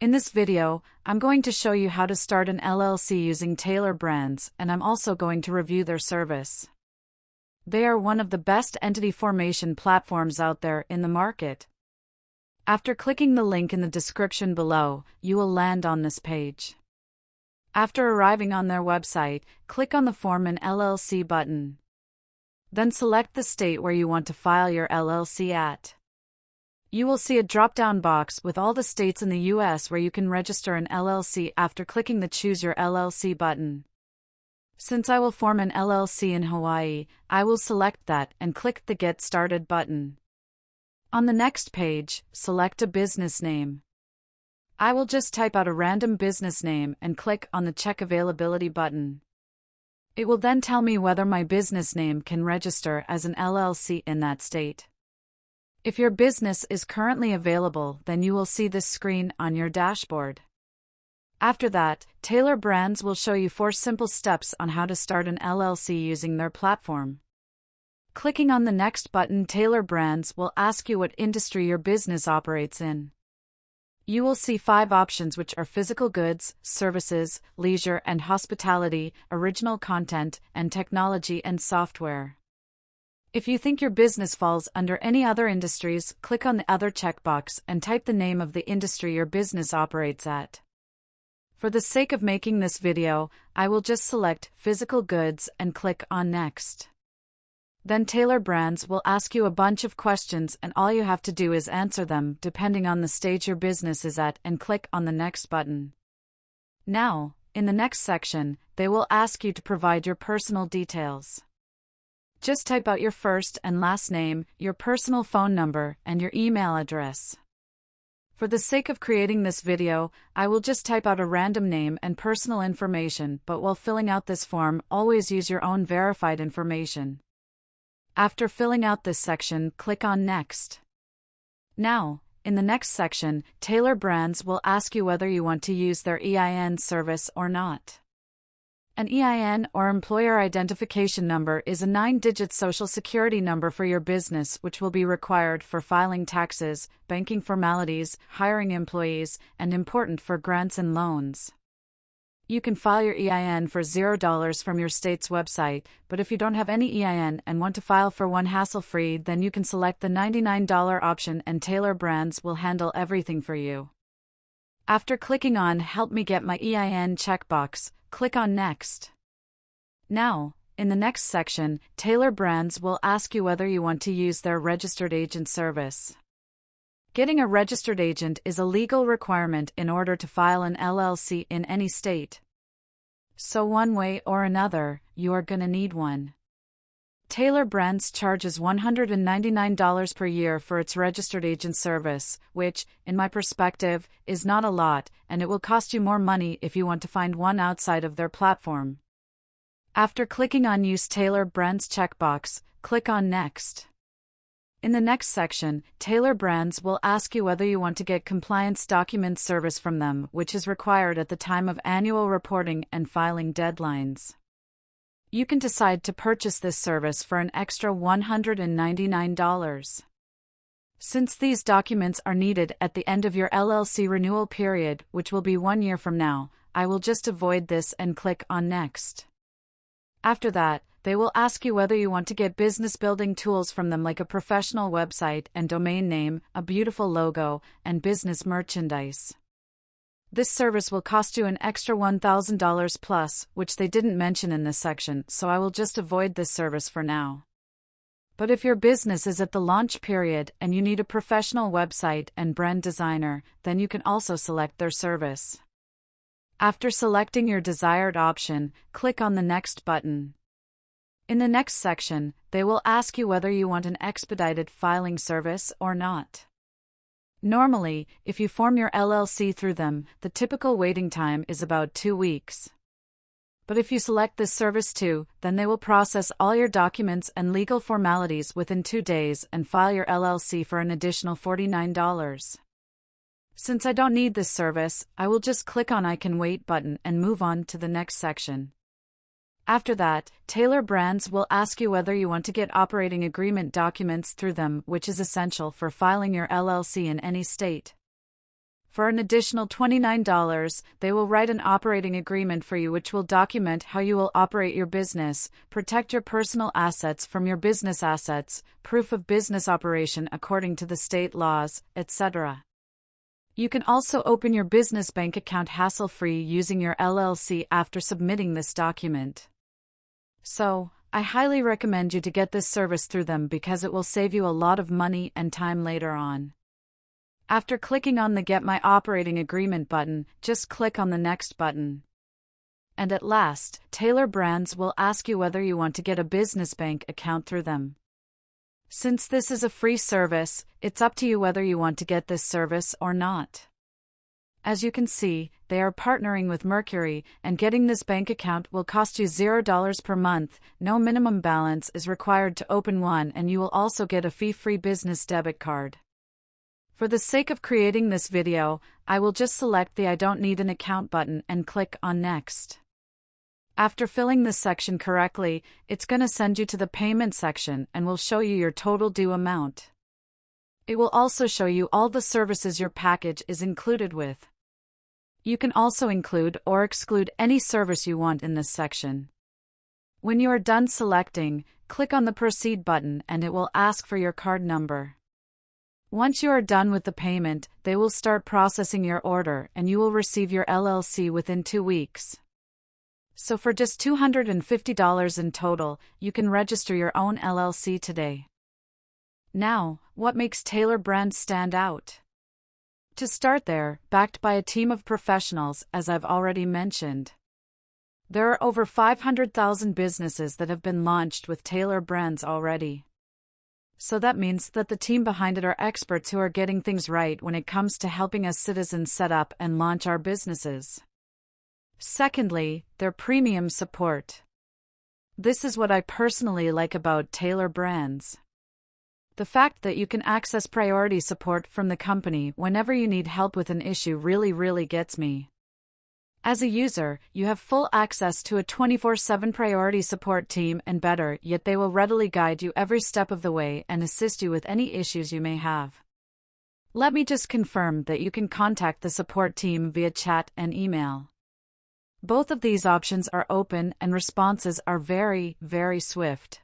In this video, I'm going to show you how to start an LLC using Taylor Brands, and I'm also going to review their service. They are one of the best entity formation platforms out there in the market. After clicking the link in the description below, you will land on this page. After arriving on their website, click on the Form an LLC button. Then select the state where you want to file your LLC at. You will see a drop-down box with all the states in the U.S. where you can register an LLC after clicking the Choose Your LLC button. Since I will form an LLC in Hawaii, I will select that and click the Get Started button. On the next page, select a business name. I will just type out a random business name and click on the Check Availability button. It will then tell me whether my business name can register as an LLC in that state. If your business is currently available, then you will see this screen on your dashboard. After that, Taylor Brands will show you 4 simple steps on how to start an LLC using their platform. Clicking on the next button, Taylor Brands will ask you what industry your business operates in. You will see 5 options, which are physical goods, services, leisure and hospitality, original content, and technology and software. If you think your business falls under any other industries, click on the Other checkbox and type the name of the industry your business operates at. For the sake of making this video, I will just select physical goods and click on Next. Then Taylor Brands will ask you a bunch of questions, and all you have to do is answer them depending on the stage your business is at and click on the Next button. Now, in the next section, they will ask you to provide your personal details. Just type out your first and last name, your personal phone number, and your email address. For the sake of creating this video, I will just type out a random name and personal information, but while filling out this form, always use your own verified information. After filling out this section, click on Next. Now, in the next section, Taylor Brands will ask you whether you want to use their EIN service or not. An EIN, or Employer Identification Number, is a 9-digit social security number for your business, which will be required for filing taxes, banking formalities, hiring employees, and important for grants and loans. You can file your EIN for $0 from your state's website, but if you don't have any EIN and want to file for one hassle-free, then you can select the $99 option and Taylor Brands will handle everything for you. After clicking on Help Me Get My EIN checkbox, click on Next. Now, in the next section, Taylor Brands will ask you whether you want to use their registered agent service. Getting a registered agent is a legal requirement in order to file an LLC in any state. So one way or another, you are gonna need one. Taylor Brands charges $199 per year for its registered agent service, which, in my perspective, is not a lot, and it will cost you more money if you want to find one outside of their platform. After clicking on Use Taylor Brands checkbox, click on Next. In the next section, Taylor Brands will ask you whether you want to get compliance documents service from them, which is required at the time of annual reporting and filing deadlines. You can decide to purchase this service for an extra $199. Since these documents are needed at the end of your LLC renewal period, which will be 1 year from now, I will just avoid this and click on Next. After that, they will ask you whether you want to get business building tools from them, like a professional website and domain name, a beautiful logo, and business merchandise. This service will cost you an extra $1,000 plus, which they didn't mention in this section, so I will just avoid this service for now. But if your business is at the launch period and you need a professional website and brand designer, then you can also select their service. After selecting your desired option, click on the Next button. In the next section, they will ask you whether you want an expedited filing service or not. Normally, if you form your LLC through them, the typical waiting time is about 2 weeks. But if you select this service too, then they will process all your documents and legal formalities within 2 days and file your LLC for an additional $49. Since I don't need this service, I will just click on I Can Wait button and move on to the next section. After that, Taylor Brands will ask you whether you want to get operating agreement documents through them, which is essential for filing your LLC in any state. For an additional $29, they will write an operating agreement for you which will document how you will operate your business, protect your personal assets from your business assets, proof of business operation according to the state laws, etc. You can also open your business bank account hassle-free using your LLC after submitting this document. So, I highly recommend you to get this service through them because it will save you a lot of money and time later on. After clicking on the Get My Operating Agreement button, just click on the Next button. And at last, Tailor Brands will ask you whether you want to get a business bank account through them. Since this is a free service, it's up to you whether you want to get this service or not. As you can see, they are partnering with Mercury, and getting this bank account will cost you $0 per month. No minimum balance is required to open one, and you will also get a fee-free business debit card. For the sake of creating this video, I will just select the I don't need an account button and click on Next. After filling this section correctly, it's going to send you to the payment section and will show you your total due amount. It will also show you all the services your package is included with. You can also include or exclude any service you want in this section. When you are done selecting, click on the Proceed button and it will ask for your card number. Once you are done with the payment, they will start processing your order and you will receive your LLC within 2 weeks. So for just $250 in total, you can register your own LLC today. Now, what makes Tailor Brands stand out? To start, they're backed by a team of professionals, as I've already mentioned. There are over 500,000 businesses that have been launched with Tailor Brands already. So that means that the team behind it are experts who are getting things right when it comes to helping us citizens set up and launch our businesses. Secondly, their premium support. This is what I personally like about Tailor Brands. The fact that you can access priority support from the company whenever you need help with an issue really gets me. As a user, you have full access to a 24/7 priority support team, and better yet, they will readily guide you every step of the way and assist you with any issues you may have. Let me just confirm that you can contact the support team via chat and email. Both of these options are open and responses are very swift.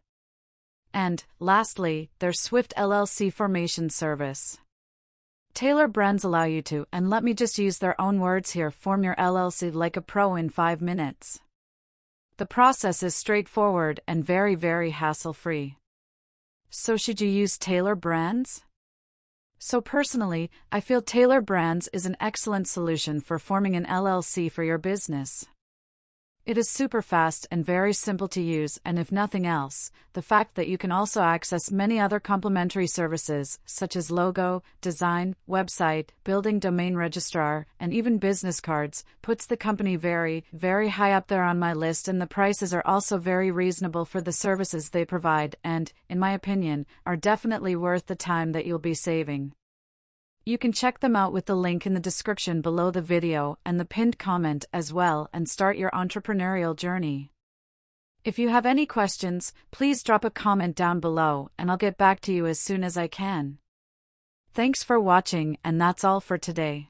And, lastly, their swift LLC formation service. Tailor Brands allow you to, and let me just use their own words here, form your LLC like a pro in 5 minutes. The process is straightforward and very hassle-free. So should you use Tailor Brands? So personally, I feel Tailor Brands is an excellent solution for forming an LLC for your business. It is super fast and very simple to use, and if nothing else, the fact that you can also access many other complementary services, such as logo, design, website, building domain registrar, and even business cards, puts the company very high up there on my list, and the prices are also very reasonable for the services they provide and, in my opinion, are definitely worth the time that you'll be saving. You can check them out with the link in the description below the video and the pinned comment as well, and start your entrepreneurial journey. If you have any questions, please drop a comment down below and I'll get back to you as soon as I can. Thanks for watching, and that's all for today.